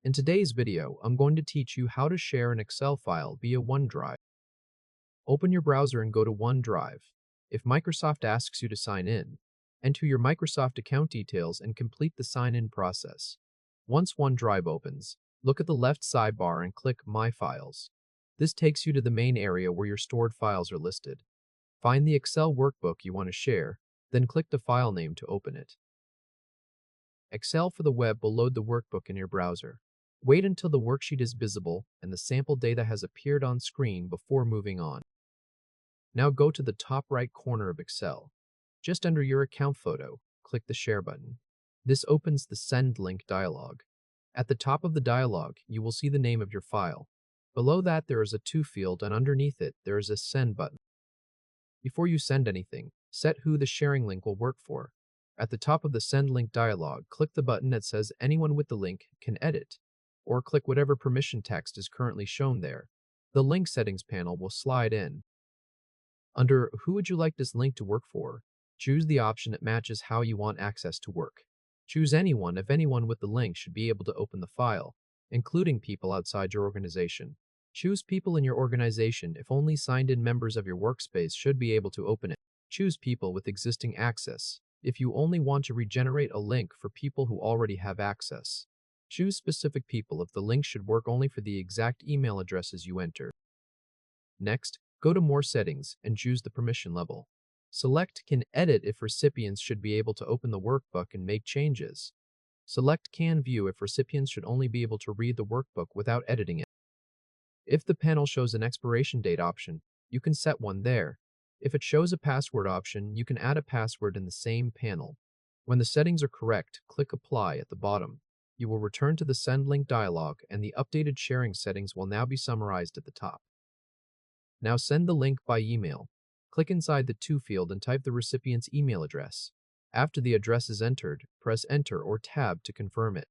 In today's video, I'm going to teach you how to share an Excel file via OneDrive. Open your browser and go to OneDrive. If Microsoft asks you to sign in, enter your Microsoft account details and complete the sign-in process. Once OneDrive opens, look at the left sidebar and click My Files. This takes you to the main area where your stored files are listed. Find the Excel workbook you want to share, then click the file name to open it. Excel for the web will load the workbook in your browser. Wait until the worksheet is visible and the sample data has appeared on screen before moving on. Now go to the top right corner of Excel. Just under your account photo, click the Share button. This opens the Send Link dialog. At the top of the dialog, you will see the name of your file. Below that, there is a To field, and underneath it, there is a Send button. Before you send anything, set who the sharing link will work for. At the top of the Send Link dialog, click the button that says anyone with the link can edit, or click whatever permission text is currently shown there. The Link Settings panel will slide in. Under Who would you like this link to work for, choose the option that matches how you want access to work. Choose anyone if anyone with the link should be able to open the file, including people outside your organization. Choose people in your organization if only signed-in members of your workspace should be able to open it. Choose people with existing access if you only want to regenerate a link for people who already have access. Choose specific people if the link should work only for the exact email addresses you enter. Next, go to More Settings and choose the permission level. Select Can Edit if recipients should be able to open the workbook and make changes. Select Can View if recipients should only be able to read the workbook without editing it. If the panel shows an expiration date option, you can set one there. If it shows a password option, you can add a password in the same panel. When the settings are correct, click Apply at the bottom. You will return to the Send Link dialog, and the updated sharing settings will now be summarized at the top. Now send the link by email. Click inside the To field and type the recipient's email address. After the address is entered, press Enter or Tab to confirm it.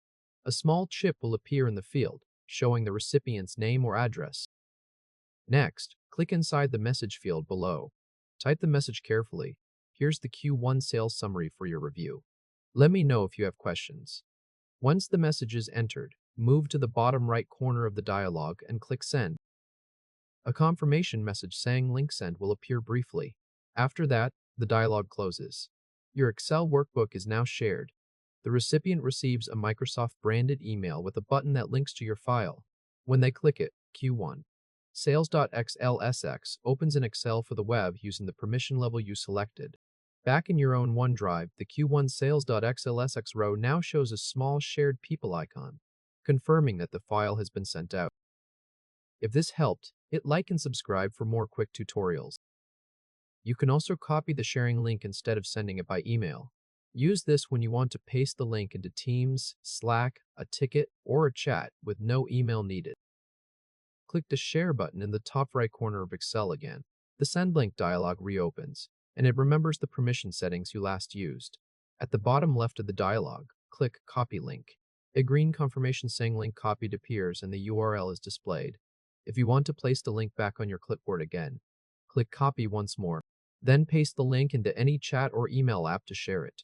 A small chip will appear in the field, showing the recipient's name or address. Next, click inside the message field below. Type the message carefully. Here's the Q1 sales summary for your review. Let me know if you have questions. Once the message is entered, move to the bottom right corner of the dialog and click Send. A confirmation message saying Link Sent will appear briefly. After that, the dialog closes. Your Excel workbook is now shared. The recipient receives a Microsoft-branded email with a button that links to your file. When they click it, Q1 Sales.xlsx opens in Excel for the web using the permission level you selected. Back in your own OneDrive, the Q1 Sales.xlsx row now shows a small shared people icon, confirming that the file has been sent out. If this helped, hit like and subscribe for more quick tutorials. You can also copy the sharing link instead of sending it by email. Use this when you want to paste the link into Teams, Slack, a ticket, or a chat with no email needed. Click the Share button in the top right corner of Excel again. The Send Link dialog reopens, and it remembers the permission settings you last used. At the bottom left of the dialog, click Copy Link. A green confirmation saying Link Copied appears and the URL is displayed. If you want to place the link back on your clipboard again, click Copy once more. Then paste the link into any chat or email app to share it.